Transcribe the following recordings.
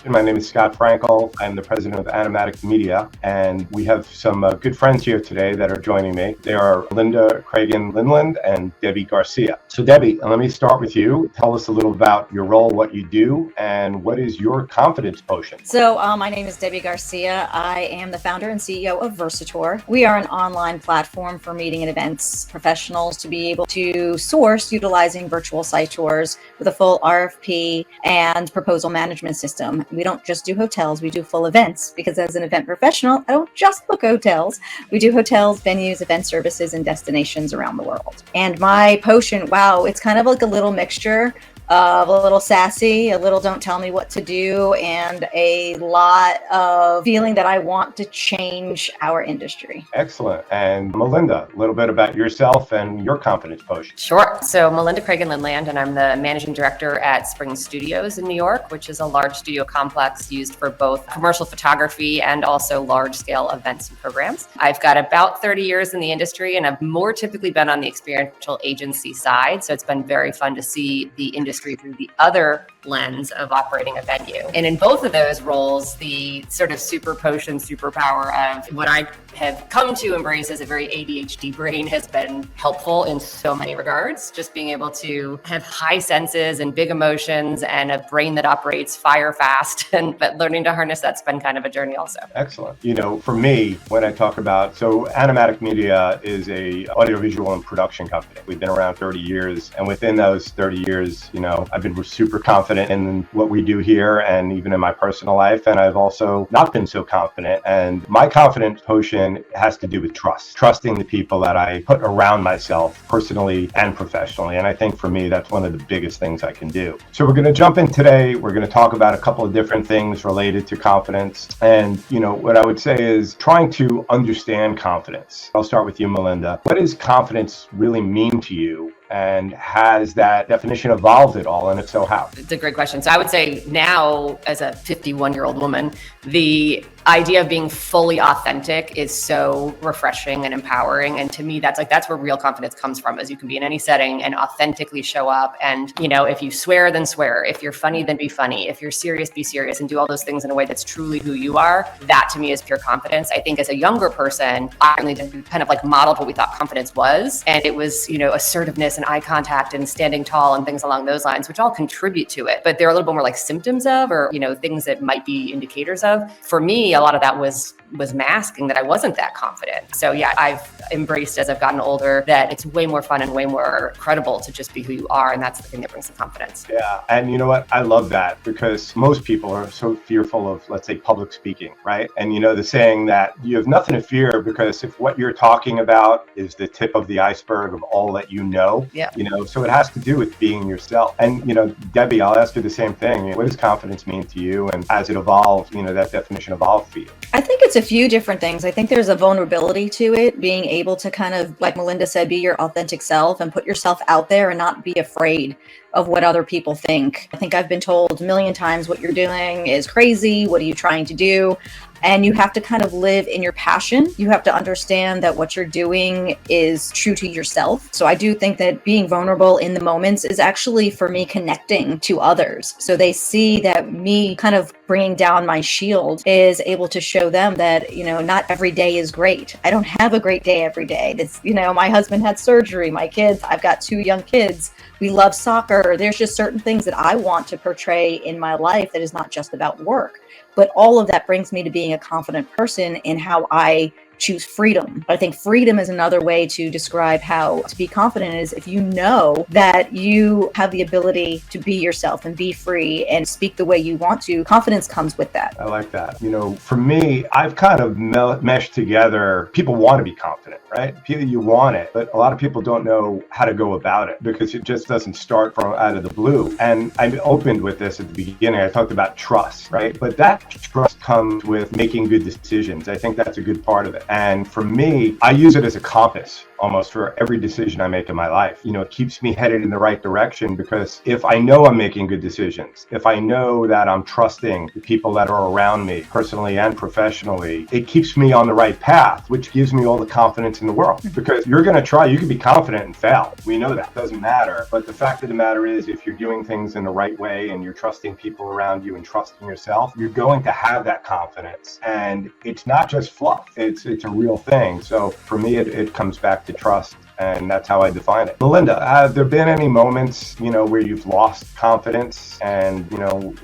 introduction. My name is Scott Frankel. I'm the president of Animatic Media, and we have some good friends here today that are joining me. They are Linda Cragen-Linland and Debbie Garcia. So Debbie, let me start with you. Tell us a little about your role, what you do, and what is your confidence potion? So my name is Debbie Garcia. I am the founder and CEO of Versatour. We are an online platform for meeting and events professionals to be able to source utilizing virtual site tours with a full RFP and proposal management system. We don't just do hotels, we do full events, because as an event professional, I don't just book hotels. We do hotels, venues, event services, and destinations around the world. And my potion, wow, it's kind of like a little mixture of a little sassy, a little don't tell me what to do, and a lot of feeling that I want to change our industry. Excellent. And Melinda, a little bit about yourself and your confidence potion. Sure. So Melinda Cragen-Linland, and I'm the managing director at Spring Studios in New York, which is a large studio complex used for both commercial photography and also large-scale events and programs. I've got about 30 years in the industry, and I've more typically been on the experiential agency side. So it's been very fun to see the industry through the other lens of operating a venue. And in both of those roles, the sort of super potion, superpower of what I have come to embrace as a very ADHD brain has been helpful in so many regards. Just being able to have high senses and big emotions and a brain that operates fire fast, but learning to harness that's been kind of a journey also. Excellent. You know, for me, when I talk about, so Animatic Media is a audiovisual and production company. We've been around 30 years, and within those 30 years, you know, I've been super confident in what we do here and even in my personal life. And I've also not been so confident. And my confidence potion has to do with trust, trusting the people that I put around myself personally and professionally. And I think for me, that's one of the biggest things I can do. So we're going to jump in today. We're going to talk about a couple of different things related to confidence. And, you know, what I would say is trying to understand confidence. I'll start with you, Melinda. What does confidence really mean to you? And has that definition evolved at all? And if so, how? It's a great question. So I would say now, as a 51-year-old woman, the idea of being fully authentic is so refreshing and empowering. And to me, that's where real confidence comes from, is you can be in any setting and authentically show up. And, you know, if you swear, then swear. If you're funny, then be funny. If you're serious, be serious, and do all those things in a way that's truly who you are. That to me is pure confidence. I think as a younger person, I really kind of like modeled what we thought confidence was. And it was, you know, assertiveness and eye contact and standing tall and things along those lines, which all contribute to it. But they're a little bit more like symptoms of, or, you know, things that might be indicators of. For me, a lot of that was masking that I wasn't that confident. So yeah, I've embraced as I've gotten older that it's way more fun and way more credible to just be who you are. And that's the thing that brings the confidence. Yeah. And you know what? I love that, because most people are so fearful of, let's say, public speaking, right? And you know, the saying that you have nothing to fear, because if what you're talking about is the tip of the iceberg of all that you know, yeah. You know, so it has to do with being yourself. And, you know, Debbie, I'll ask you the same thing. What does confidence mean to you? And as it evolved, you know, that definition evolved for you? I think it's a few different things. I think there's a vulnerability to it, being able to kind of, like Melinda said, be your authentic self and put yourself out there and not be afraid of what other people think. I think I've been told a million times what you're doing is crazy. What are you trying to do? And you have to kind of live in your passion. You have to understand that what you're doing is true to yourself. So I do think that being vulnerable in the moments is actually, for me, connecting to others. So they see that me kind of bringing down my shield is able to show them that, you know, not every day is great. I don't have a great day every day. That's, you know, my husband had surgery, my kids, I've got 2 young kids. We love soccer. There's just certain things that I want to portray in my life that is not just about work. But all of that brings me to being a confident person in how I choose freedom. I think freedom is another way to describe how to be confident is if you know that you have the ability to be yourself and be free and speak the way you want to. Confidence comes with that. I like that. You know, for me, I've kind of meshed together. People want to be confident, right? You want it, but a lot of people don't know how to go about it, because it just doesn't start from out of the blue. And I opened with this at the beginning. I talked about trust, right? But that trust comes with making good decisions. I think that's a good part of it. And for me, I use it as a compass almost for every decision I make in my life. It keeps me headed in the right direction, because if I know I'm making good decisions, if I know that I'm trusting the people that are around me personally and professionally, it keeps me on the right path, which gives me all the confidence in the world. Because you're going to try, you can be confident and fail. We know that. It doesn't matter. But the fact of the matter is, if you're doing things in the right way and you're trusting people around you and trusting yourself, you're going to have that confidence. And it's not just fluff. It's a real thing. So for me, it comes back to trust, and that's how I define it. Melinda, have there been any moments, where you've lost confidence, and,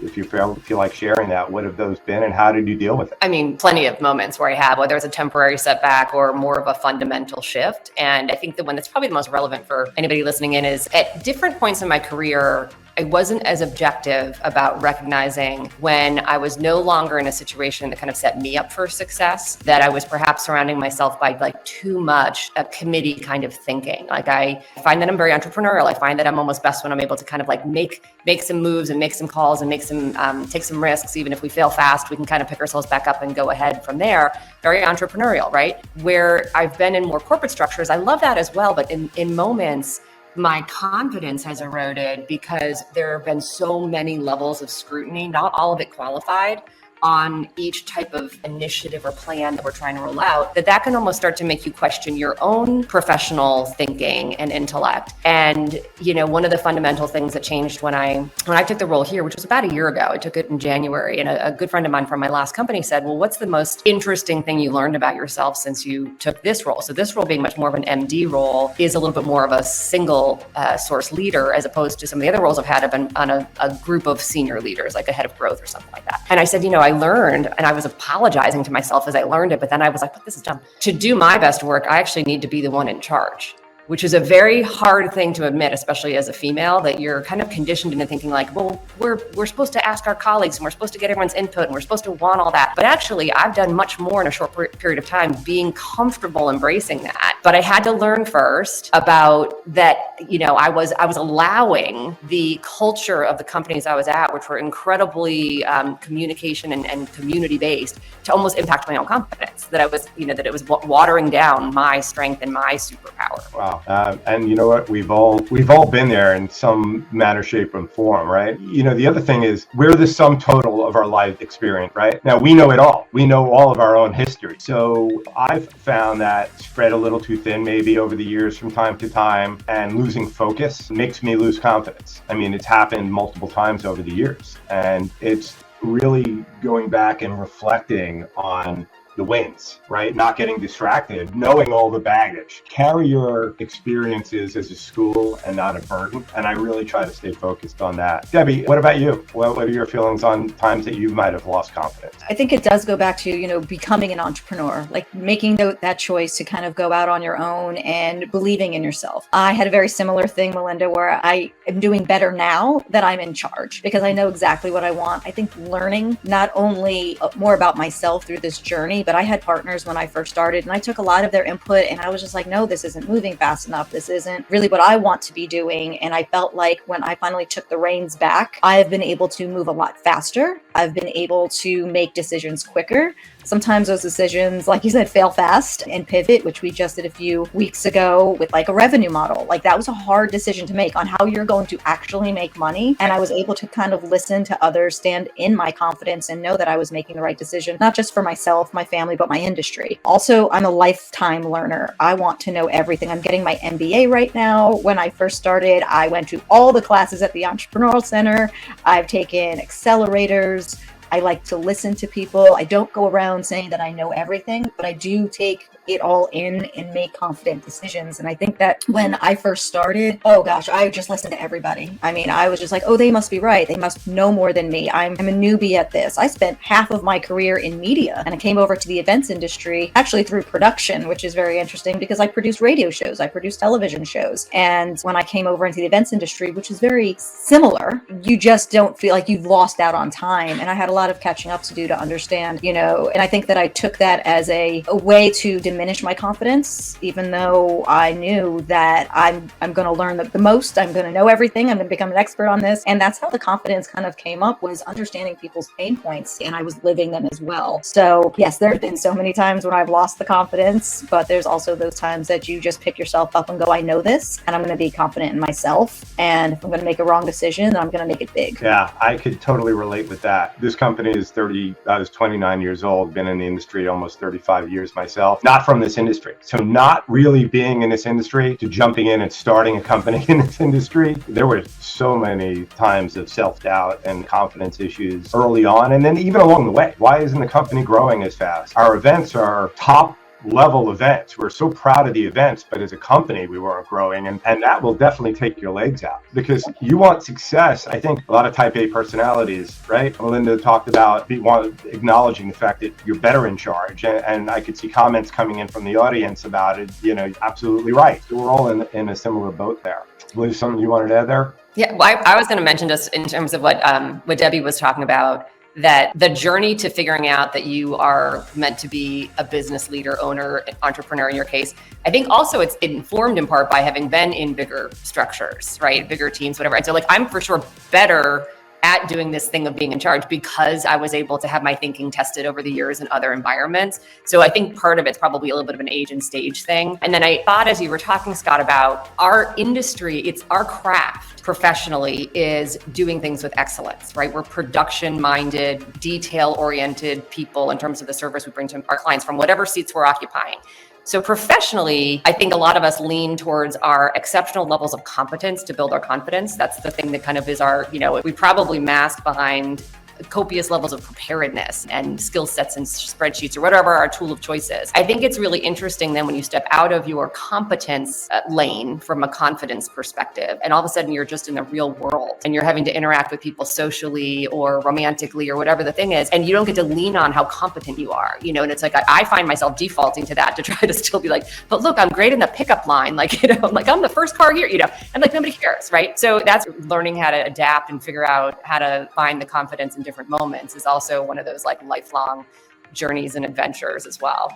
if you feel like sharing that, what have those been and how did you deal with it? I mean, plenty of moments where I have, whether it's a temporary setback or more of a fundamental shift. And I think the one that's probably the most relevant for anybody listening in is, at different points in my career, I wasn't as objective about recognizing when I was no longer in a situation that kind of set me up for success, that I was perhaps surrounding myself by too much a committee kind of thinking. I find that I'm very entrepreneurial. I find that I'm almost best when I'm able to kind of make some moves and make some calls and make some take some risks. Even if we fail fast, we can kind of pick ourselves back up and go ahead from there. Very entrepreneurial, right? Where I've been in more corporate structures, I love that as well. But in moments, my confidence has eroded because there have been so many levels of scrutiny, not all of it qualified, on each type of initiative or plan that we're trying to roll out, that can almost start to make you question your own professional thinking and intellect. And, one of the fundamental things that changed when I took the role here, which was about a year ago, I took it in January, and a good friend of mine from my last company said, well, what's the most interesting thing you learned about yourself since you took this role? So this role, being much more of an MD role, is a little bit more of a single source leader, as opposed to some of the other roles I've had have been on a group of senior leaders, like a head of growth or something like that. And I said, I learned, and I was apologizing to myself as I learned it, but then I was like, but this is dumb. To do my best work, I actually need to be the one in charge, which is a very hard thing to admit, especially as a female, that you're kind of conditioned into thinking well, we're supposed to ask our colleagues, and we're supposed to get everyone's input, and we're supposed to want all that. But actually, I've done much more in a short period of time being comfortable embracing that. But I had to learn first about that, I was allowing the culture of the companies I was at, which were incredibly communication and community based, to almost impact my own confidence, that I was, that it was watering down my strength and my superpower. Wow. And you know what? We've all been there in some manner, shape, and form, right? The other thing is, we're the sum total of our life experience, right? Now, we know it all. We know all of our own history. So I've found that spread a little too thin maybe over the years from time to time, and losing focus makes me lose confidence. I mean, it's happened multiple times over the years, and it's really going back and reflecting on the wins, right? Not getting distracted, knowing all the baggage. Carry your experiences as a school and not a burden. And I really try to stay focused on that. Debbie, what about you? What are your feelings on times that you might have lost confidence? I think it does go back to, becoming an entrepreneur, making that choice to kind of go out on your own and believing in yourself. I had a very similar thing, Melinda, where I am doing better now that I'm in charge, because I know exactly what I want. I think learning not only more about myself through this journey, but I had partners when I first started, and I took a lot of their input, and I was just like, no, this isn't moving fast enough. This isn't really what I want to be doing. And I felt like when I finally took the reins back, I have been able to move a lot faster. I've been able to make decisions quicker. Sometimes those decisions, like you said, fail fast and pivot, which we just did a few weeks ago with a revenue model. That was a hard decision to make on how you're going to actually make money. And I was able to kind of listen to others, stand in my confidence, and know that I was making the right decision, not just for myself, my family, but my industry. Also, I'm a lifetime learner. I want to know everything. I'm getting my MBA right now. When I first started, I went to all the classes at the Entrepreneurial Center. I've taken accelerators. I like to listen to people. I don't go around saying that I know everything, but I do take it all in and make confident decisions. And I think that when I first started, oh gosh, I just listened to everybody. I mean, I was just like, oh, they must be right. They must know more than me. I'm a newbie at this. I spent half of my career in media, and I came over to the events industry actually through production, which is very interesting because I produced radio shows, I produced television shows. And when I came over into the events industry, which is very similar, you just don't feel like you've lost out on time. And I had a lot of catching up to do to understand, and I think that I took that as a way to diminish my confidence, even though I knew that I'm going to learn the most. I'm going to know everything. I'm going to become an expert on this. And that's how the confidence kind of came up, was understanding people's pain points, and I was living them as well. So yes, there have been so many times when I've lost the confidence, but there's also those times that you just pick yourself up and go, I know this, and I'm going to be confident in myself. And if I'm going to make a wrong decision, then I'm going to make it big. Yeah, I could totally relate with that. This company is I was 29 years old, been in the industry almost 35 years myself, not from this industry. So not really being in this industry to jumping in and starting a company in this industry, there were so many times of self-doubt and confidence issues early on, and then even along the way. Why isn't the company growing as fast? Our events are top level events. We're so proud of the events, but as a company, we weren't growing. And that will definitely take your legs out, because you want success. I think a lot of type A personalities, right? Melinda talked about acknowledging the fact that you're better in charge. And I could see comments coming in from the audience about it, absolutely right. So we're all in a similar boat there. Was there something you wanted to add there? Yeah, well, I was going to mention, just in terms of what Debbie was talking about, that the journey to figuring out that you are meant to be a business leader, owner, entrepreneur in your case, I think also it's informed in part by having been in bigger structures, right? Bigger teams, whatever. And so I'm for sure better at doing this thing of being in charge because I was able to have my thinking tested over the years in other environments. So I think part of it's probably a little bit of an age and stage thing. And then I thought, as you were talking, Scott, about our industry, it's our craft professionally is doing things with excellence, right? We're production-minded, detail-oriented people in terms of the service we bring to our clients from whatever seats we're occupying. So professionally, I think a lot of us lean towards our exceptional levels of competence to build our confidence. That's the thing that kind of is our, we probably mask behind copious levels of preparedness and skill sets and spreadsheets or whatever our tool of choice is. I think it's really interesting then when you step out of your competence lane from a confidence perspective, and all of a sudden you're just in the real world and you're having to interact with people socially or romantically or whatever the thing is, and you don't get to lean on how competent you are, and it's like I find myself defaulting to that to try to still be like, but look, I'm great in the pickup line, like I'm the first car here, and like nobody cares, right? So that's learning how to adapt and figure out how to find the confidence in different moments is also one of those like lifelong journeys and adventures as well,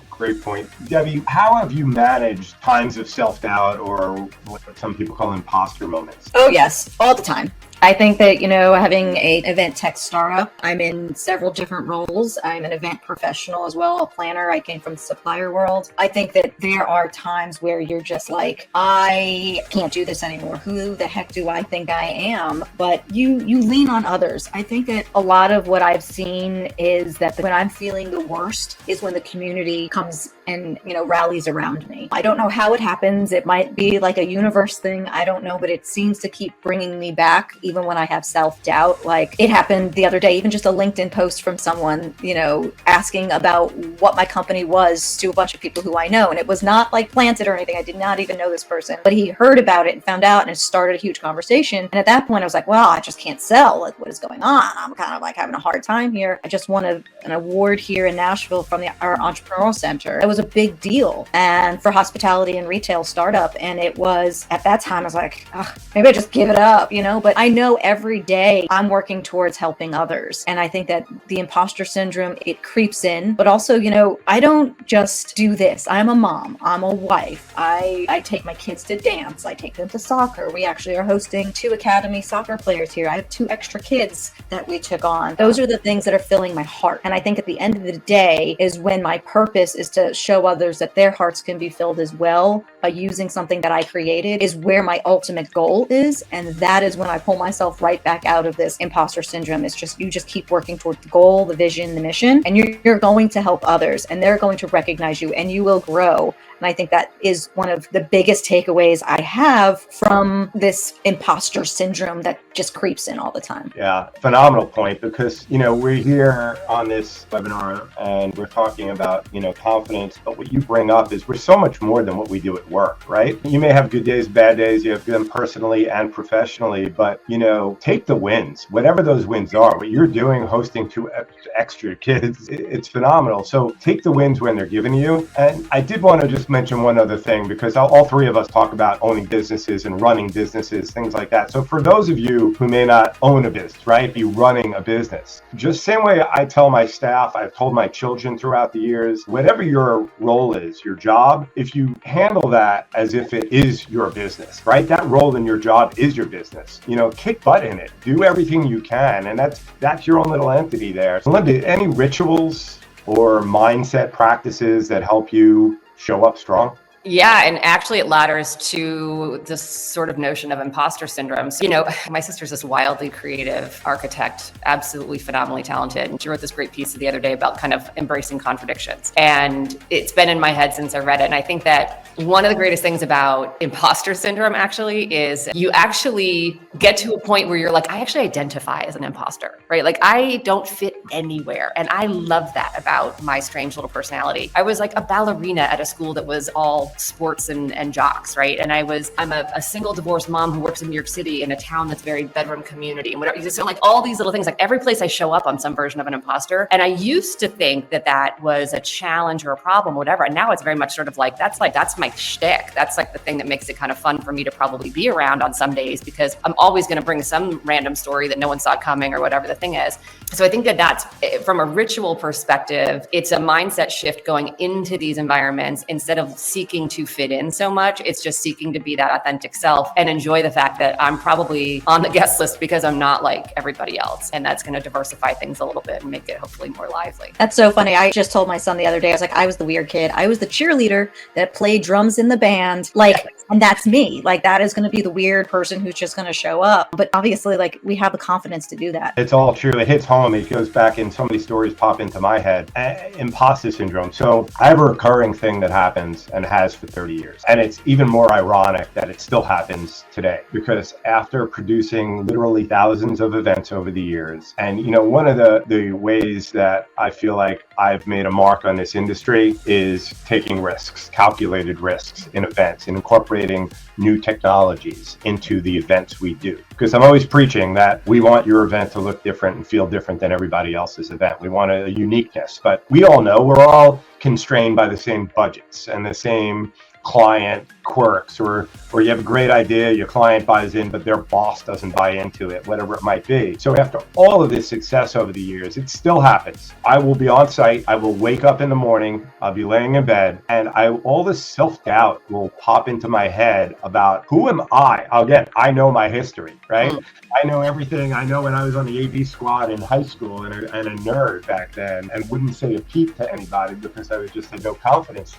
Great point. Debbie, how have you managed times of self-doubt, or what some people call imposter moments? Oh yes, all the time. I think that, having an event tech startup, I'm in several different roles. I'm an event professional as well, a planner. I came from the supplier world. I think that there are times where you're just like, I can't do this anymore. Who the heck do I think I am? But you lean on others. I think that a lot of what I've seen is that when I'm feeling the worst is when the community comes and, rallies around me. I don't know how it happens. It might be like a universe thing. I don't know, but it seems to keep bringing me back even when I have self-doubt. Like it happened the other day, even just a LinkedIn post from someone, asking about what my company was to a bunch of people who I know. And it was not like planted or anything. I did not even know this person, but he heard about it and found out, and it started a huge conversation. And at that point I was like, well, I just can't sell. Like, what is going on? I'm kind of like having a hard time here. I just won an award here in Nashville from our entrepreneurial center. It was a big deal, and for hospitality and retail startup. And it was, at that time, I was like, maybe I just give it up, but I know every day I'm working towards helping others. And I think that the imposter syndrome, it creeps in, but also, I don't just do this. I'm a mom, I'm a wife. I take my kids to dance. I take them to soccer. We actually are hosting 2 academy soccer players here. I have 2 extra kids that we took on. Those are the things that are filling my heart. And I think at the end of the day is when my purpose is to show others that their hearts can be filled as well by using something that I created, is where my ultimate goal is. And that is when I pull myself right back out of this imposter syndrome. It's just, you just keep working toward the goal, the vision, the mission, and you're going to help others, and they're going to recognize you, and you will grow. And I think that is one of the biggest takeaways I have from this imposter syndrome that just creeps in all the time. Yeah, phenomenal point, because, we're here on this webinar and we're talking about, confidence, but what you bring up is we're so much more than what we do at work, right? You may have good days, bad days, you have them personally and professionally, but, take the wins, whatever those wins are. What you're doing, hosting 2 extra kids, it's phenomenal. So take the wins when they're given you. And I did want to just just mention one other thing, because all three of us talk about owning businesses and running businesses, things like that. So for those of you who may not own a business, right, be running a business, just same way I tell my staff, I've told my children throughout the years, whatever your role is, your job, if you handle that as if it is your business, right, that role in your job is your business, kick butt in it, do everything you can, and that's your own little entity there. So Linda, any rituals or mindset practices that help you show up strong? Yeah, and actually it ladders to this sort of notion of imposter syndrome. So, my sister's this wildly creative architect, absolutely phenomenally talented. And she wrote this great piece the other day about kind of embracing contradictions. And it's been in my head since I read it. And I think that one of the greatest things about imposter syndrome actually is you actually get to a point where you're like, I actually identify as an imposter, right? Like I don't fit anywhere. And I love that about my strange little personality. I was like a ballerina at a school that was all sports and jocks, right? And I'm a single divorced mom who works in New York City in a town that's very bedroom community and whatever. So like all these little things, like every place I show up, I'm some version of an imposter. And I used to think that was a challenge or a problem, whatever. And now it's very much sort of like, that's my shtick. That's like the thing that makes it kind of fun for me to probably be around on some days, because I'm always going to bring some random story that no one saw coming or whatever the thing is. So I think that's from a ritual perspective, it's a mindset shift going into these environments. Instead of seeking to fit in so much, it's just seeking to be that authentic self and enjoy the fact that I'm probably on the guest list because I'm not like everybody else. And that's going to diversify things a little bit and make it hopefully more lively. That's so funny. I just told my son the other day, I was like, I was the weird kid. I was the cheerleader that played drums in the band. And that's me. Like, that is going to be the weird person who's just going to show up. But obviously, like, we have the confidence to do that. It's all true. It hits home. It goes back, and so many stories pop into my head. Imposter syndrome. So I have a recurring thing that happens and has for 30 years. And it's even more ironic that it still happens today, because after producing literally thousands of events over the years, and one of the ways that I feel like I've made a mark on this industry is taking risks, calculated risks in events, and incorporating new technologies into the events we do. Because I'm always preaching that we want your event to look different and feel different than everybody else's event. We want a uniqueness, but we all know we're all constrained by the same budgets and the same client quirks, or you have a great idea, your client buys in, but their boss doesn't buy into it, whatever it might be. So after all of this success over the years, it still happens. I will be on site, I will wake up in the morning, I'll be laying in bed, and all this self-doubt will pop into my head about who am I? Again, I know my history, right? I know everything. I know when I was on the AV squad in high school and a nerd back then, and wouldn't say a peep to anybody because I was just had no confidence,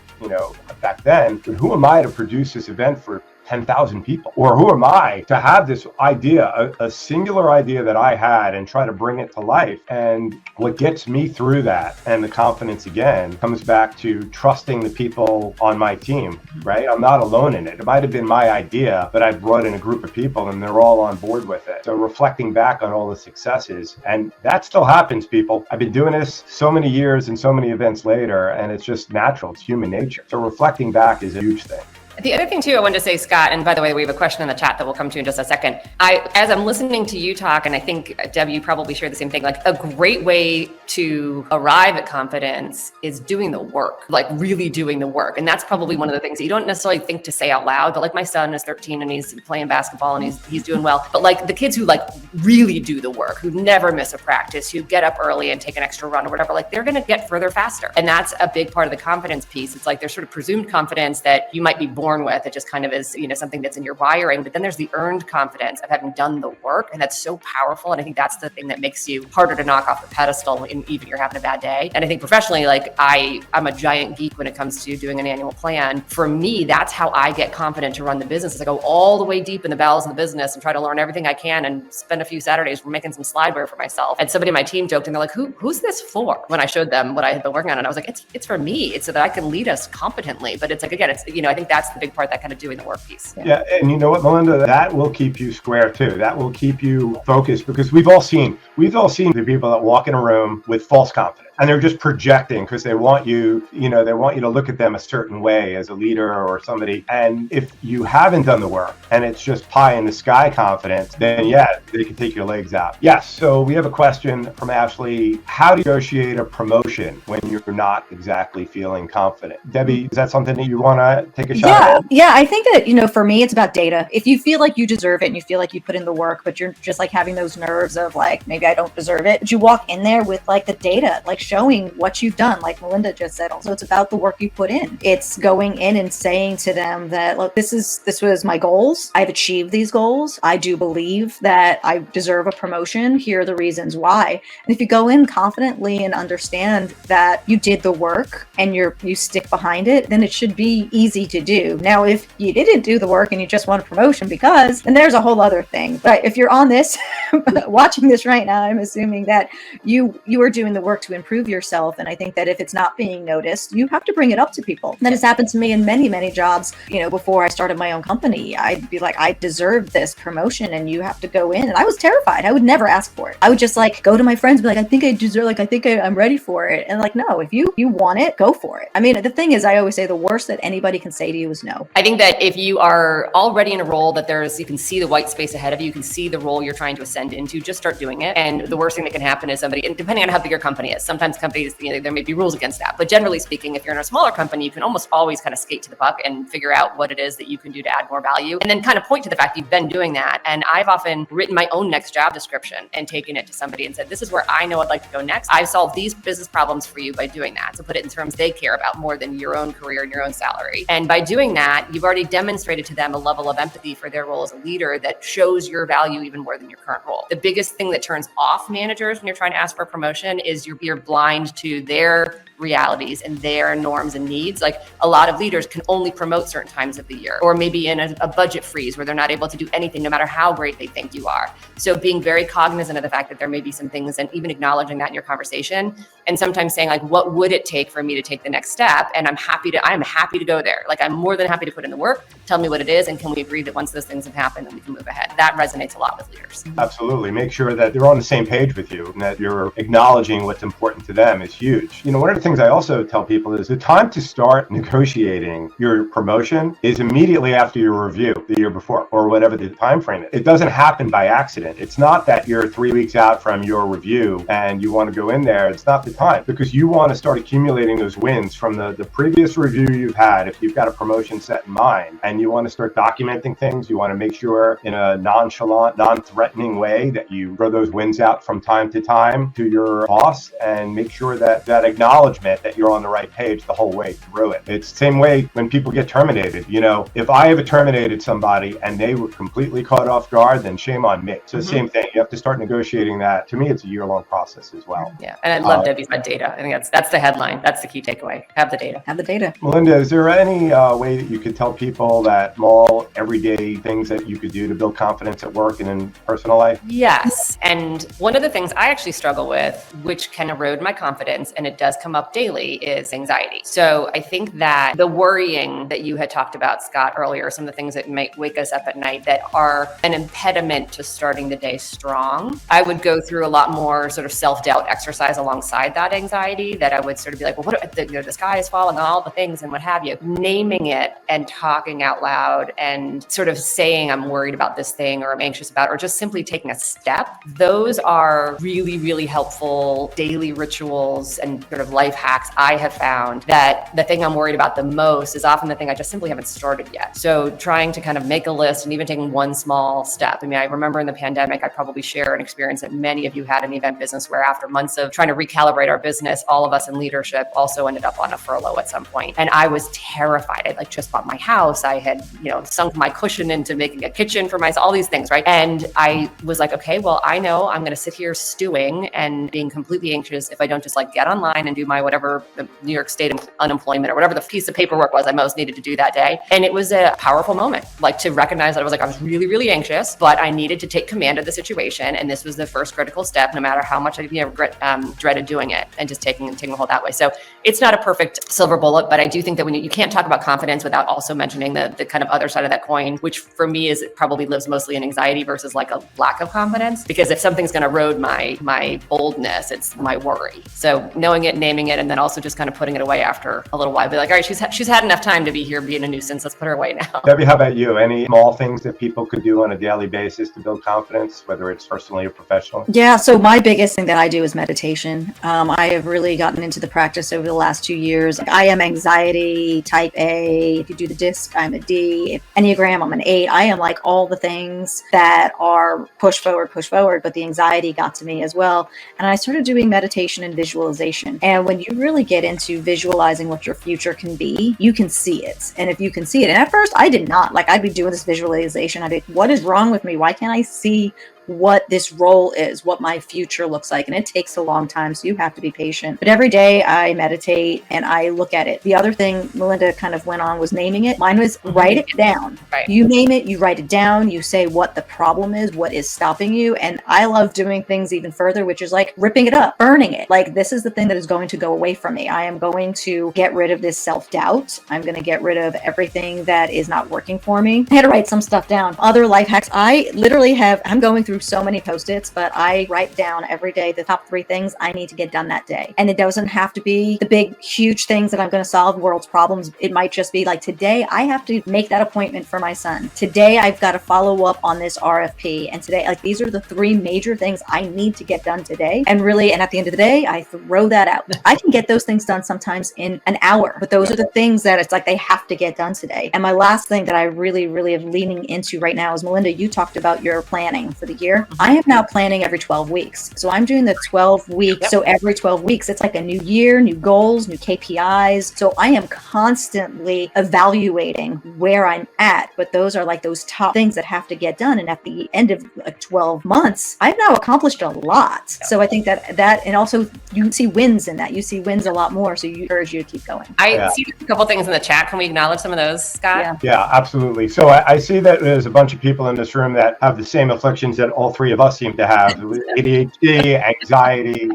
back then. But who am I to produce this event for 10,000 people? Or who am I to have this idea, a singular idea that I had, and try to bring it to life? And what gets me through that, and the confidence again, comes back to trusting the people on my team, right? I'm not alone in it. It might have been my idea, but I brought in a group of people and they're all on board with it. So reflecting back on all the successes, and that still happens, people. I've been doing this so many years and so many events later, and it's just natural. It's human nature. So reflecting back is a huge thing. The other thing too, I wanted to say, Scott, and by the way, we have a question in the chat that we'll come to in just a second. As I'm listening to you talk, and I think, Deb, you probably share the same thing, like a great way to arrive at confidence is doing the work, like really doing the work. And that's probably one of the things that you don't necessarily think to say out loud, but like my son is 13 and he's playing basketball and he's doing well. But like the kids who like really do the work, who never miss a practice, who get up early and take an extra run or whatever, like they're going to get further faster. And that's a big part of the confidence piece. It's like there's sort of presumed confidence that you might be born with. It just kind of is, something that's in your wiring. But then there's the earned confidence of having done the work. And that's so powerful. And I think that's the thing that makes you harder to knock off the pedestal in even you're having a bad day. And I think professionally, like I'm a giant geek when it comes to doing an annual plan. For me, that's how I get confident to run the business. Is I go all the way deep in the bowels of the business and try to learn everything I can and spend a few Saturdays making some slideware for myself. And somebody on my team joked and they're like, who's this for? When I showed them what I had been working on. And I was like, it's for me. It's so that I can lead us competently. But it's like, again, it's, I think that's the big part, that kind of doing the work piece. Yeah. And you know what, Melinda, that will keep you square too. That will keep you focused, because we've all seen the people that walk in a room with false confidence. And they're just projecting because they want you, they want you to look at them a certain way as a leader or somebody. And if you haven't done the work and it's just pie in the sky confidence, then yeah, they can take your legs out. Yes. So we have a question from Ashley. How to negotiate a promotion when you're not exactly feeling confident? Debbie, is that something that you want to take a shot at? Yeah. I think that, for me, it's about data. If you feel like you deserve it and you feel like you put in the work, but you're just like having those nerves of like, maybe I don't deserve it, but you walk in there with like the data, like showing what you've done, like Melinda just said. Also, it's about the work you put in. It's going in and saying to them that, look, this was my goals. I've achieved these goals. I do believe that I deserve a promotion. Here are the reasons why. And if you go in confidently and understand that you did the work and you stick behind it, then it should be easy to do. Now, if you didn't do the work and you just want a promotion then there's a whole other thing. But if you're on this, watching this right now, I'm assuming that you are doing the work to improve yourself. And I think that if it's not being noticed, you have to bring it up to people. That has happened to me in many, many jobs. Before I started my own company, I'd be like, I deserve this promotion and you have to go in. And I was terrified. I would never ask for it. I would just like go to my friends and be like, I think I deserve, like, I think I'm ready for it. And like, no, if you want it, go for it. I mean, the thing is, I always say the worst that anybody can say to you is no. I think that if you are already in a role that you can see the white space ahead of you, you can see the role you're trying to ascend into, just start doing it. And the worst thing that can happen is somebody, and depending on how big your company is, sometimes companies, there may be rules against that. But generally speaking, if you're in a smaller company, you can almost always kind of skate to the puck and figure out what it is that you can do to add more value. And then kind of point to the fact you've been doing that. And I've often written my own next job description and taken it to somebody and said, this is where I know I'd like to go next. I've solved these business problems for you by doing that. So put it in terms they care about more than your own career and your own salary. And by doing that, you've already demonstrated to them a level of empathy for their role as a leader that shows your value even more than your current role. The biggest thing that turns off managers when you're trying to ask for a promotion is you're blind to their realities and their norms and needs. Like a lot of leaders can only promote certain times of the year, or maybe in a budget freeze where they're not able to do anything no matter how great they think you are. So being very cognizant of the fact that there may be some things, and even acknowledging that in your conversation, and sometimes saying like, what would it take for me to take the next step? And I'm happy to go there. Like I'm more than happy to put in the work. Tell me what it is, and can we agree that once those things have happened, then we can move ahead. That resonates a lot with leaders. Absolutely. Make sure that they're on the same page with you and that you're acknowledging what's important to them is huge. One of the things I also tell people is the time to start negotiating your promotion is immediately after your review the year before, or whatever the time frame is. It doesn't happen by accident. It's not that you're 3 weeks out from your review and you want to go in there. It's not the time, because you want to start accumulating those wins from the previous review you've had. If you've got a promotion set in mind and you want to start documenting things, you want to make sure in a nonchalant, non-threatening way that you throw those wins out from time to time to your boss, and make sure that acknowledgement that you're on the right page the whole way through it. It's the same way when people get terminated. If I ever terminated somebody and they were completely caught off guard, then shame on me. So the same thing. You have to start negotiating that. To me, it's a year-long process as well. Yeah, and I love Debbie's about data. I think that's the headline. That's the key takeaway. Have the data. Have the data. Melinda, is there any way that you could tell people that small, everyday things that you could do to build confidence at work and in personal life? Yes. And one of the things I actually struggle with, which can erode my confidence, and it does come up daily, is anxiety. So I think that the worrying that you had talked about, Scott, earlier, some of the things that might wake us up at night that are an impediment to starting the day strong, I would go through a lot more sort of self-doubt exercise alongside that anxiety, that I would sort of be like, well, the sky is falling, all the things and what have you. Naming it and talking out loud and sort of saying I'm worried about this thing, or I'm anxious about it, or just simply taking a step. Those are really, really helpful daily rituals and sort of life hacks I have found, that the thing I'm worried about the most is often the thing I just simply haven't started yet. So trying to kind of make a list and even taking one small step. I mean, I remember in the pandemic, I probably share an experience that many of you had in the event business, where after months of trying to recalibrate our business, all of us in leadership also ended up on a furlough at some point. And I was terrified. I'd like just bought my house. I had, sunk my cushion into making a kitchen for myself, all these things, right? And I was like, okay, well, I know I'm going to sit here stewing and being completely anxious if I don't just like get online and do my my whatever the New York State unemployment or whatever the piece of paperwork was I most needed to do that day. And it was a powerful moment, like to recognize that I was really, really anxious, but I needed to take command of the situation. And this was the first critical step, no matter how much I dreaded doing it, and just taking a hold that way. So it's not a perfect silver bullet, but I do think that when you can't talk about confidence without also mentioning the kind of other side of that coin, which for me is it probably lives mostly in anxiety versus like a lack of confidence. Because if something's going to erode my boldness, it's my worry. So knowing it, naming it, and then also just kind of putting it away after a little while. Be like, all right, she's had enough time to be here being a nuisance. Let's put her away now. Debbie, how about you? Any small things that people could do on a daily basis to build confidence, whether it's personally or professionally? Yeah, so my biggest thing that I do is meditation. I have really gotten into the practice over the last 2 years. I am anxiety type A. If you do the DISC, I'm a D. If Enneagram, I'm an 8. I am like all the things that are push forward, but the anxiety got to me as well. And I started doing meditation and visualization. And when you really get into visualizing what your future can be, you can see it. And if you can see it, and at first I did not, like I'd be doing this visualization. I'd be, what is wrong with me? Why can't I see what this role is, what my future looks like? And it takes a long time, so you have to be patient. But every day I meditate and I look at it. The other thing Melinda kind of went on was naming it. Mine was write it down. Right. You name it, you write it down, you say what the problem is, what is stopping you. And I love doing things even further, which is like ripping it up, burning it. Like, this is the thing that is going to go away from me. I am going to get rid of this self-doubt. I'm going to get rid of everything that is not working for me. I had to write some stuff down. Other life hacks. I literally I'm going through so many Post-its, but I write down every day the top 3 things I need to get done that day. And it doesn't have to be the big, huge things that I'm going to solve world's problems. It might just be like, today I have to make that appointment for my son. Today I've got to follow up on this RFP. And today, like, these are the 3 major things I need to get done today. And really, and at the end of the day, I throw that out. I can get those things done sometimes in an hour, but those are the things that it's like they have to get done today. And my last thing that I really, really am leaning into right now is, Melinda, you talked about your planning for the year. I am now planning every 12 weeks. So I'm doing the 12 weeks. Yep. So every 12 weeks, it's like a new year, new goals, new KPIs. So I am constantly evaluating where I'm at, but those are like those top things that have to get done. And at the end of like 12 months, I've now accomplished a lot. Yep. So I think that, and also you see wins in that. You see wins a lot more. So you encourage you to keep going. I see a couple things in the chat. Can we acknowledge some of those, Scott? Yeah, absolutely. So I see that there's a bunch of people in this room that have the same afflictions that all 3 of us seem to have: ADHD, anxiety.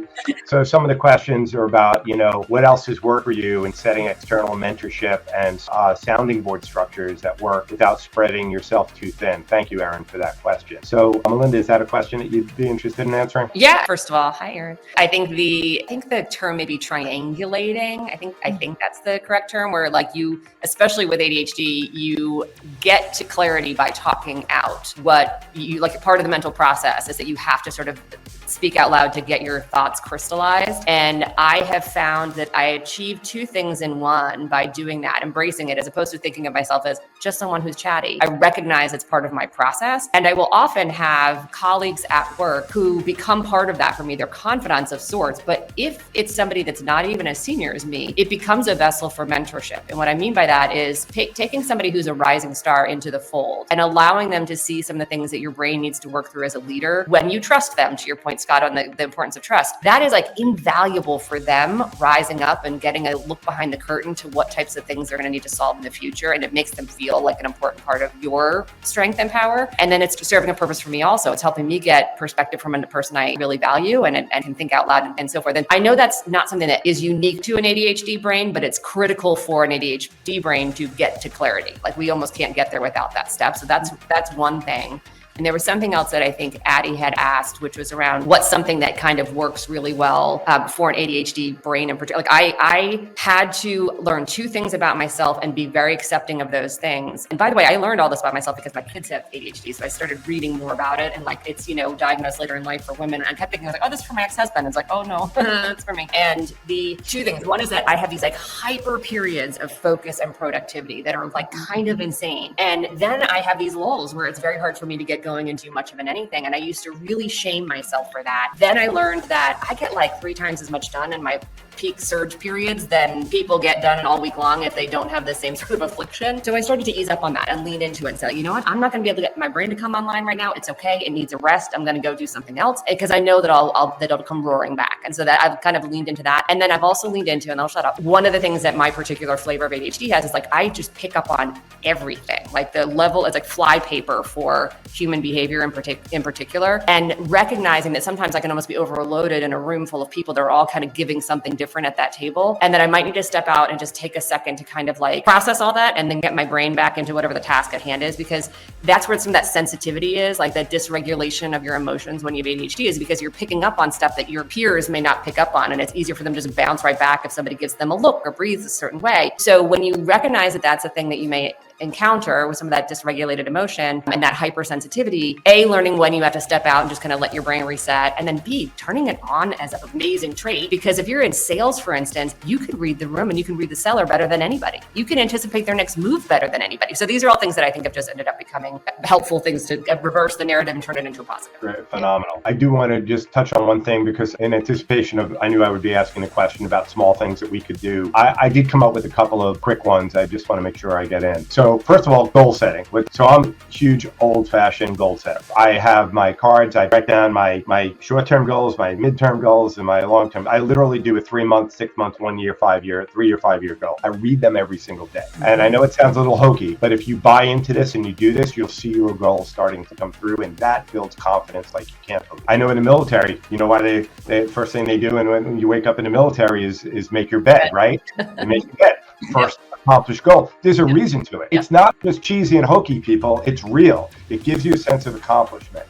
So some of the questions are about, what else has worked for you in setting external mentorship and sounding board structures that work without spreading yourself too thin. Thank you, Erin, for that question. So Melinda, is that a question that you'd be interested in answering? Yeah. First of all, hi, Erin. I think the term may be triangulating. I think that's the correct term, where like you, especially with ADHD, you get to clarity by talking out. What you like, part of the mental process is that you have to sort of speak out loud to get your thoughts crystallized. And I have found that I achieve 2 things in one by doing that, embracing it, as opposed to thinking of myself as just someone who's chatty. I recognize it's part of my process. And I will often have colleagues at work who become part of that for me. They're confidants of sorts. But if it's somebody that's not even as senior as me, it becomes a vessel for mentorship. And what I mean by that is taking somebody who's a rising star into the fold and allowing them to see some of the things that your brain needs to work through as a leader when you trust them, to your point, Scott, on the importance of trust. That is like invaluable for them rising up and getting a look behind the curtain to what types of things they're going to need to solve in the future. And it makes them feel like an important part of your strength and power. And then it's serving a purpose for me also. It's helping me get perspective from a person I really value and can think out loud and so forth. And I know that's not something that is unique to an ADHD brain, but it's critical for an ADHD brain to get to clarity. Like, we almost can't get there without that step. So that's one thing. And there was something else that I think Addie had asked, which was around what's something that kind of works really well for an ADHD brain in particular. Like I had to learn 2 things about myself and be very accepting of those things. And by the way, I learned all this about myself because my kids have ADHD. So I started reading more about it, and like it's, diagnosed later in life for women. And I kept thinking, oh, this is for my ex-husband. It's like, oh no, it's for me. And the 2 things, one is that I have these like hyper periods of focus and productivity that are like kind of insane. And then I have these lulls where it's very hard for me to get going and do much of anything. And I used to really shame myself for that. Then I learned that I get like 3 times as much done in my peak surge periods than people get done all week long if they don't have the same sort of affliction. So I started to ease up on that and lean into it and say, you know what, I'm not going to be able to get my brain to come online right now. It's okay. It needs a rest. I'm going to go do something else because I know that that it'll come roaring back. And so that I've kind of leaned into that. And then I've also leaned into, and I'll shut up, one of the things that my particular flavor of ADHD has is like, I just pick up on everything. Like the level is like flypaper for human behavior in particular, and recognizing that sometimes I can almost be overloaded in a room full of people that are all kind of giving something different at that table, and that I might need to step out and just take a second to kind of like process all that and then get my brain back into whatever the task at hand is, because that's where some of that sensitivity is, like the dysregulation of your emotions when you have ADHD is because you're picking up on stuff that your peers may not pick up on, and it's easier for them to just bounce right back if somebody gives them a look or breathes a certain way. So when you recognize that that's a thing that you may encounter with some of that dysregulated emotion and that hypersensitivity, A, learning when you have to step out and just kind of let your brain reset, and then B, turning it on as an amazing trait. Because if you're in sales, for instance, you can read the room and you can read the seller better than anybody. You can anticipate their next move better than anybody. So these are all things that I think have just ended up becoming helpful things to reverse the narrative and turn it into a positive. Great, phenomenal. I do want to just touch on one thing, because in anticipation of, I knew I would be asking a question about small things that we could do. I did come up with a couple of quick ones. I just want to make sure I get in. So first of all, goal setting. So I'm a huge old-fashioned goal setter. I have my cards. I write down my short-term goals, my mid-term goals, and my long-term. I literally do a 3-month, 6-month, 1-year, 5-year, 3-year, 5-year goal. I read them every single day. And I know it sounds a little hokey, but if you buy into this and you do this, you'll see your goals starting to come through, and that builds confidence like you can't believe. I know in the military, you know why they first thing they do when you wake up in the military is make your bed, right? You make your bed. First accomplished goal. There's a reason to it. It's not just cheesy and hokey, people. It's real. It gives you a sense of accomplishment.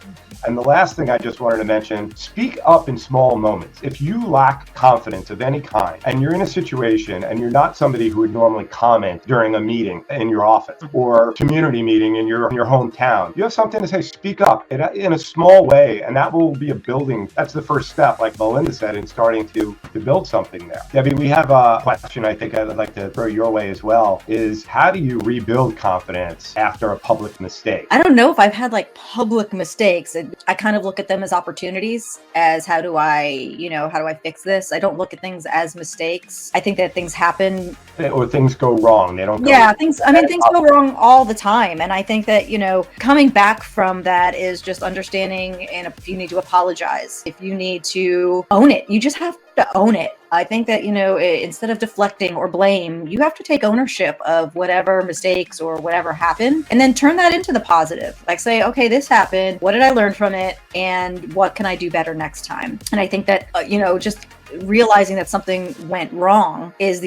And the last thing I just wanted to mention, speak up in small moments. If you lack confidence of any kind and you're in a situation and you're not somebody who would normally comment during a meeting in your office or community meeting in your hometown, you have something to say, speak up in a small way, and that will be a building. That's the first step, like Melinda said, in starting to build something there. Debbie, we have a question I think I'd like to throw your way as well, is how do you rebuild confidence after a public mistake? I don't know if I've had like public mistakes. I kind of look at them as opportunities, as how do I fix this? I don't look at things as mistakes. I think that things happen. Or things go wrong. They don't go wrong. Things go wrong all the time. And I think that, coming back from that is just understanding, and if you need to apologize, if you need to own it, you just have to own it. I think that, instead of deflecting or blame, you have to take ownership of whatever mistakes or whatever happened, and then turn that into the positive. Like say, okay, this happened. What did I learn from it? And what can I do better next time? And I think that, just realizing that something went wrong is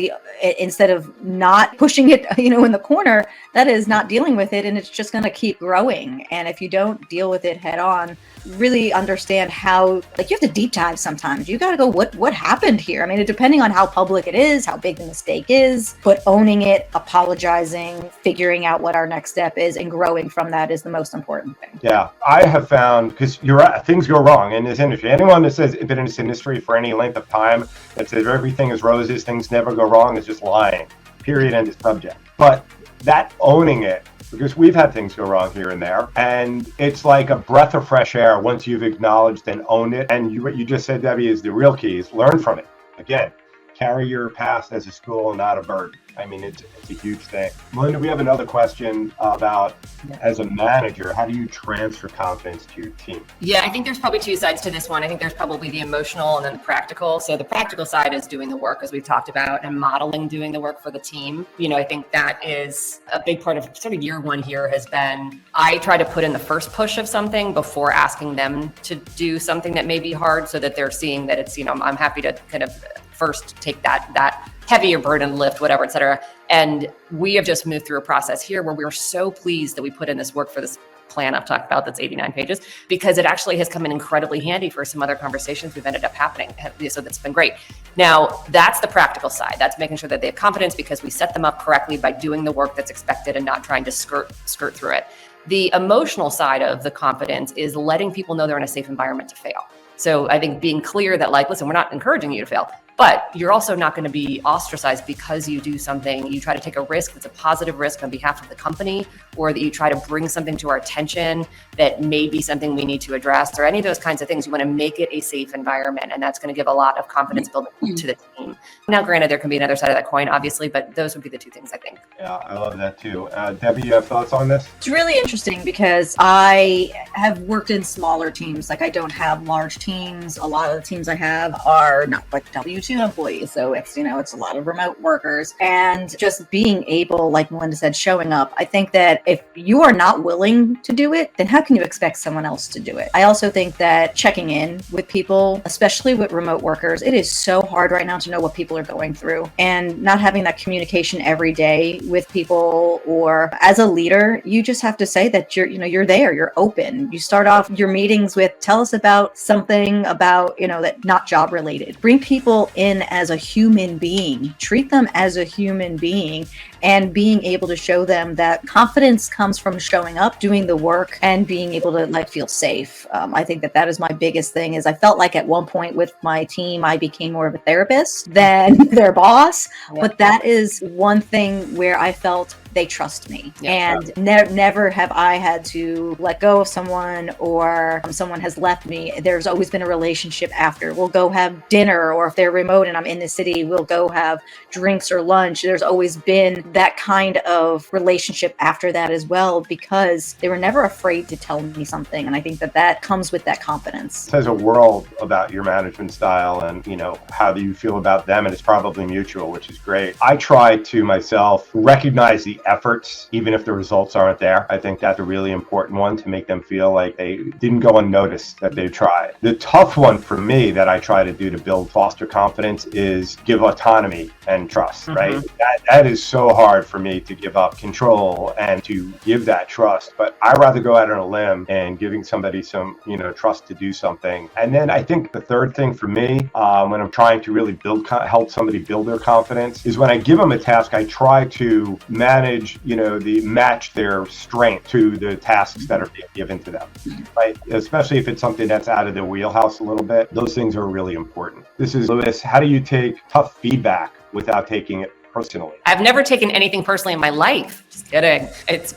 instead of not pushing it, in the corner, that is not dealing with it. And it's just going to keep growing. And if you don't deal with it head on, really understand how, you have to deep dive sometimes. You got to go, what happened here? I mean, depending on how public it is, how big the mistake is, but owning it, apologizing, figuring out what our next step is, and growing from that is the most important thing. Yeah, I have found, because you're right, things go wrong in this industry. Anyone that says been in this industry for any length of time that says everything is roses, things never go wrong, is just lying. Period, end of subject. But that owning it, because we've had things go wrong here and there, and it's like a breath of fresh air once you've acknowledged and owned it. And what you just said, Debbie, is the real key, is learn from it. Again, carry your past as a school, not a burden. I mean, it's a huge thing. Melinda, we have another question about, as a manager, how do you transfer confidence to your team? Yeah, I think there's probably 2 sides to this one. I think there's probably the emotional and then the practical. So the practical side is doing the work, as we've talked about, and modeling doing the work for the team. I think that is a big part of sort of year one here has been, I try to put in the first push of something before asking them to do something that may be hard, so that they're seeing that it's, I'm happy to kind of first take that heavier burden, lift, whatever, et cetera. And we have just moved through a process here where we're so pleased that we put in this work for this plan I've talked about that's 89 pages, because it actually has come in incredibly handy for some other conversations we've ended up happening. So that's been great. Now, that's the practical side. That's making sure that they have confidence because we set them up correctly by doing the work that's expected and not trying to skirt through it. The emotional side of the confidence is letting people know they're in a safe environment to fail. So I think being clear that, listen, we're not encouraging you to fail. But you're also not going to be ostracized because you do something, you try to take a risk that's a positive risk on behalf of the company, or that you try to bring something to our attention that may be something we need to address, or any of those kinds of things. You want to make it a safe environment, and that's going to give a lot of confidence building to the team. Now, granted, there can be another side of that coin, obviously, but those would be the two things I think. Yeah, I love that too. Debbie, you have thoughts on this? It's really interesting because I have worked in smaller teams. Like, I don't have large teams. A lot of the teams I have are not like W-2 employees. So it's, it's a lot of remote workers, and just being able, like Melinda said, showing up. I think that if you are not willing to do it, then how can you expect someone else to do it? I also think that checking in with people, especially with remote workers, it is so hard right now to know what people are going through, and not having that communication every day with people. Or as a leader, you just have to say that you're there, you're open. You start off your meetings with, tell us about something about, that not job related. Bring people in as a human being, treat them as a human being, and being able to show them that confidence comes from showing up, doing the work, and being able to feel safe. I think that is my biggest thing. Is I felt like at one point with my team, I became more of a therapist than their boss. Yeah. But that is one thing where I felt they trust me. Yeah, and never have I had to let go of someone, or someone has left me. There's always been a relationship after. We'll go have dinner, or if they're remote and I'm in the city, we'll go have drinks or lunch. There's always been that kind of relationship after that as well, because they were never afraid to tell me something. And I think that comes with that confidence. It says a world about your management style and, how do you feel about them? And it's probably mutual, which is great. I try to myself recognize the efforts, even if the results aren't there. I think that's a really important one, to make them feel like they didn't go unnoticed, that they tried. The tough one for me that I try to do to foster confidence is give autonomy and trust, right? That is so hard for me to give up control and to give that trust. But I'd rather go out on a limb and giving somebody some, trust to do something. And then I think the third thing for me, when I'm trying to really help somebody build their confidence, is when I give them a task, I try to match their strength to the tasks that are being given to them, right? Especially if it's something that's out of their wheelhouse a little bit. Those things are really important. This is Lewis. How do you take tough feedback without taking it personally? I've never taken anything personally in my life. Just kidding.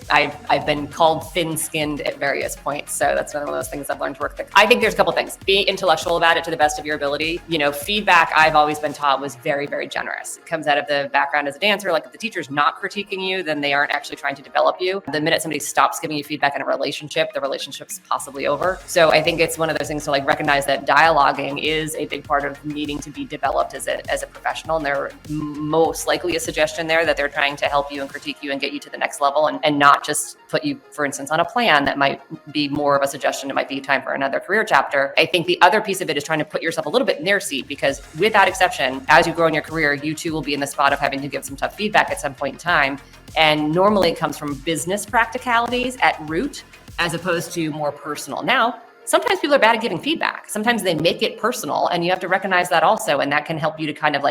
I've been called thin-skinned at various points. So that's one of those things I've learned to work with. I think there's a couple things. Be intellectual about it to the best of your ability. Feedback I've always been taught was very, very generous. It comes out of the background as a dancer. Like, if the teacher's not critiquing you, then they aren't actually trying to develop you. The minute somebody stops giving you feedback in a relationship, the relationship's possibly over. So I think it's one of those things to recognize that dialoguing is a big part of needing to be developed as a professional. And they're most likely a suggestion there that they're trying to help you and critique you and get you to the next level, and not just put you, for instance, on a plan that might be more of a suggestion. It might be time for another career chapter. I think the other piece of it is trying to put yourself a little bit in their seat, because without exception, as you grow in your career, you too will be in the spot of having to give some tough feedback at some point in time. And normally it comes from business practicalities at root, as opposed to more personal. Now, sometimes people are bad at giving feedback. Sometimes they make it personal, and you have to recognize that also. And that can help you to kind of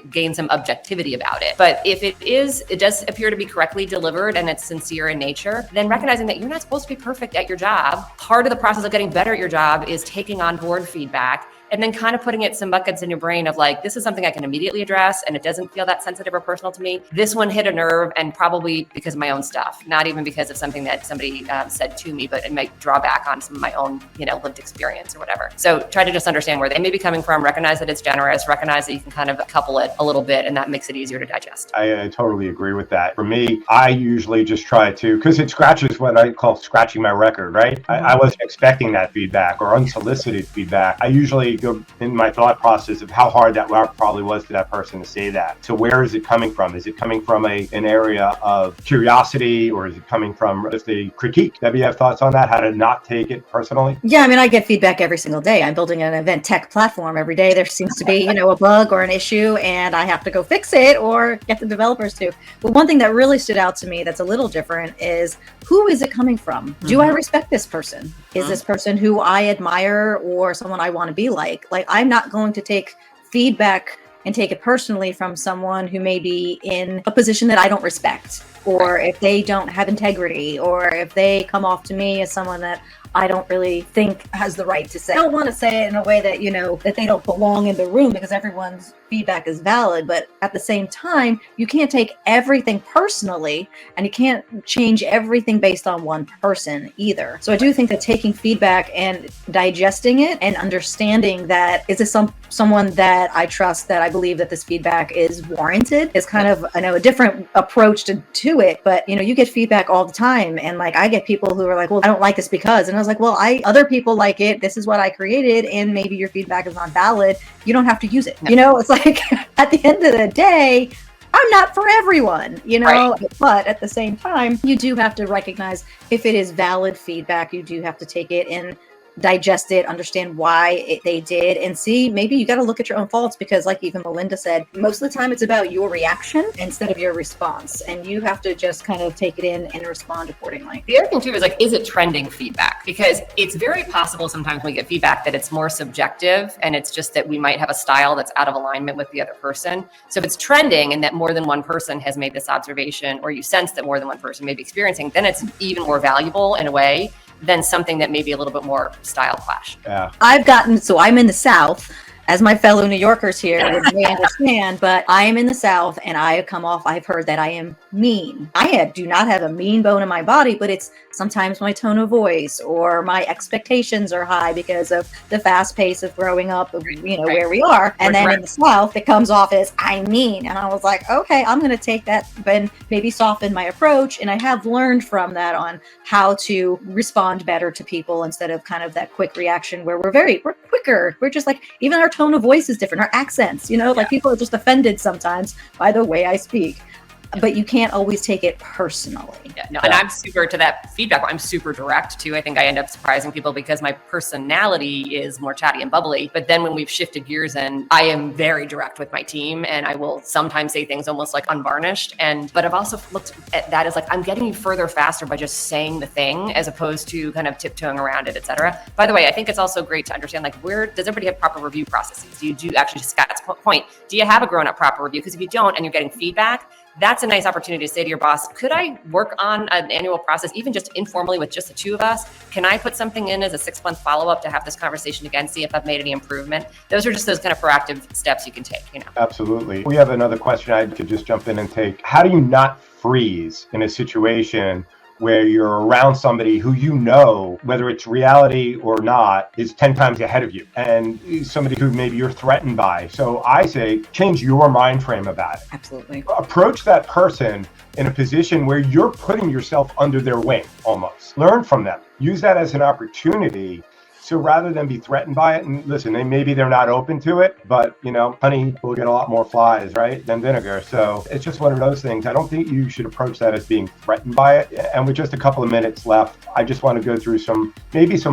gain some objectivity about it. But if it does appear to be correctly delivered and it's sincere in nature, then recognizing that you're not supposed to be perfect at your job. Part of the process of getting better at your job is taking on board feedback, and then kind of putting it some buckets in your brain of this is something I can immediately address, and it doesn't feel that sensitive or personal to me. This one hit a nerve, and probably because of my own stuff, not even because of something that somebody said to me, but it might draw back on some of my own, lived experience or whatever. So try to just understand where they may be coming from, recognize that it's generous, recognize that you can kind of couple it a little bit, and that makes it easier to digest. I totally agree with that. For me, I usually just try to, because it scratches what I call scratching my record, right? I wasn't expecting that feedback or unsolicited feedback. I usually go in my thought process of how hard that probably was to that person to say that. So where is it coming from? Is it coming from an area of curiosity, or is it coming from just a critique? Debbie, you have thoughts on that? How to not take it personally? Yeah, I get feedback every single day. I'm building an event tech platform every day. There seems to be, a bug or an issue, and I have to go fix it or get the developers to. But one thing that really stood out to me that's a little different is, who is it coming from? Do I respect this person? Is this person who I admire or someone I want to be like? I'm not going to take feedback and take it personally from someone who may be in a position that I don't respect. or if they don't have integrity, or if they come off to me as someone that I don't really think has the right to say. I don't want to say it in a way that, that they don't belong in the room, because everyone's feedback is valid. But at the same time, you can't take everything personally, and you can't change everything based on one person either. So I do think that taking feedback and digesting it and understanding that, is this someone that I trust, that I believe that this feedback is warranted, is kind of, I know, a different approach to it. But, you get feedback all the time. And like, I get people who are like, well, I don't like this because, and I was like, well, other people like it. This is what I created, and maybe your feedback is not valid. You don't have to use it. It's like at the end of the day, I'm not for everyone, Right. But at the same time, you do have to recognize if it is valid feedback. You do have to take it and digest it, understand why they did, and see, maybe you got to look at your own faults, because like even Melinda said, most of the time it's about your reaction instead of your response, and you have to just kind of take it in and respond accordingly. The other thing too is like, is it trending feedback? Because it's very possible sometimes when we get feedback that it's more subjective, and it's just that we might have a style that's out of alignment with the other person. So if it's trending and that more than one person has made this observation, or you sense that more than one person may be experiencing, then it's even more valuable in a way than something that may be a little bit more style clash. Yeah. I'm in the South, as my fellow New Yorkers here may understand, but I am in the South, and I've heard that I am mean. I do not have a mean bone in my body, but it's sometimes my tone of voice, or my expectations are high because of the fast pace of growing up, where we are. And then in the South, it comes off as I'm mean. And I was like, okay, I'm going to take that and maybe soften my approach. And I have learned from that on how to respond better to people, instead of kind of that quick reaction where we're quicker. We're just like, even our tone of voice is different, our accents, like people are just offended sometimes by the way I speak. But you can't always take it personally. And I'm super to that feedback. I'm super direct too. I think I end up surprising people because my personality is more chatty and bubbly. But then when we've shifted gears, and I am very direct with my team, and I will sometimes say things almost like unvarnished. But I've also looked at that as like, I'm getting you further faster by just saying the thing, as opposed to kind of tiptoeing around it, et cetera. By the way, I think it's also great to understand, like, where does everybody have proper review processes? Do you do, actually, to Scott's point, do you have a grown-up proper review? Because if you don't, and you're getting feedback, that's a nice opportunity to say to your boss, could I work on an annual process, even just informally with just the two of us? Can I put something in as a 6-month follow-up to have this conversation again, see if I've made any improvement? Those are just those kind of proactive steps you can take, Absolutely. We have another question I could just jump in and take. How do you not freeze in a situation where you're around somebody who, whether it's reality or not, is 10 times ahead of you, and somebody who maybe you're threatened by? So I say, change your mind frame about it. Absolutely. Approach that person in a position where you're putting yourself under their wing almost. Learn from them. Use that as an opportunity. So rather than be threatened by it, and listen, maybe they're not open to it, but honey will get a lot more flies, right, than vinegar. So it's just one of those things. I don't think you should approach that as being threatened by it. And with just a couple of minutes left, I just want to go through some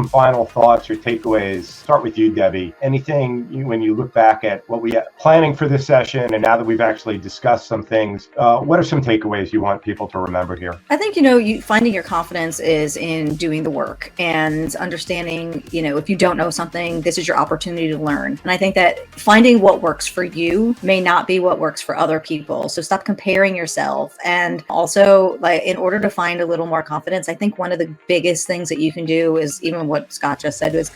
final thoughts or takeaways. Start with you, Debbie. Anything when you look back at what we are planning for this session, and now that we've actually discussed some things, what are some takeaways you want people to remember here? I think, finding your confidence is in doing the work and understanding, if you don't know something, this is your opportunity to learn. And I think that finding what works for you may not be what works for other people. So stop comparing yourself. And also, like, in order to find a little more confidence, I think one of the biggest things that you can do is, even what Scott just said, was,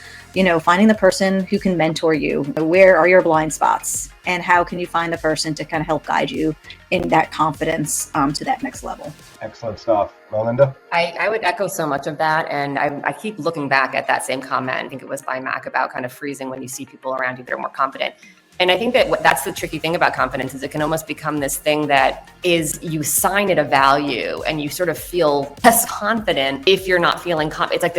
finding the person who can mentor you. Where are your blind spots? And how can you find the person to kind of help guide you in that confidence to that next level? Excellent stuff. Melinda? I would echo so much of that. And I keep looking back at that same comment. I think it was by Mac, about kind of freezing when you see people around you that are more confident. And I think that that's the tricky thing about confidence, is it can almost become this thing that is, you assign it a value and you sort of feel less confident if you're not feeling confident. It's like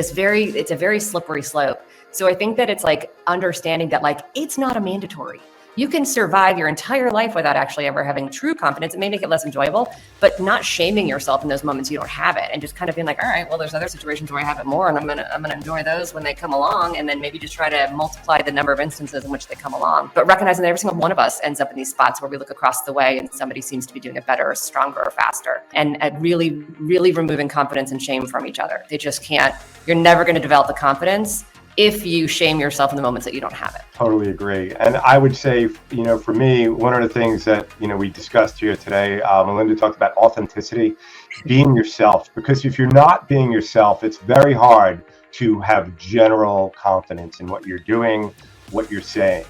it's a very slippery slope. So I think that it's like understanding that, like, it's not a mandatory. You can survive your entire life without actually ever having true confidence. It may make it less enjoyable, but not shaming yourself in those moments you don't have it, and just kind of being like, all right, well, there's other situations where I have it more, and I'm gonna enjoy those when they come along, and then maybe just try to multiply the number of instances in which they come along. But recognizing that every single one of us ends up in these spots where we look across the way and somebody seems to be doing it better or stronger or faster, and really, really removing confidence and shame from each other. They just can't. You're never going to develop the confidence if you shame yourself in the moments that you don't have it. Totally agree. And I would say, for me, one of the things that, we discussed here today, Melinda talked about authenticity. being yourself, because if you're not being yourself, it's very hard to have general confidence in what you're doing, what you're saying.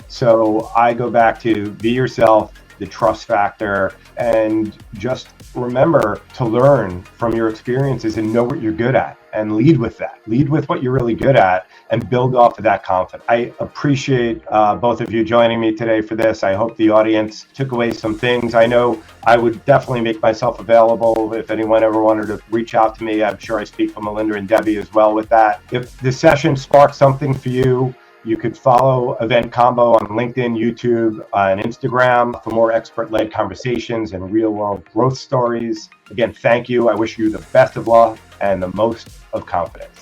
So I go back to be yourself, the trust factor, and just remember to learn from your experiences and know what you're good at and lead with that. Lead with what you're really good at and build off of that confidence. I appreciate both of you joining me today for this. I hope the audience took away some things. I know I would definitely make myself available if anyone ever wanted to reach out to me. I'm sure I speak for Melinda and Debbie as well with that. If this session sparked something for you, you could follow Eventcombo on LinkedIn, YouTube, and Instagram for more expert-led conversations and real-world growth stories. Again, thank you. I wish you the best of luck and the most of confidence.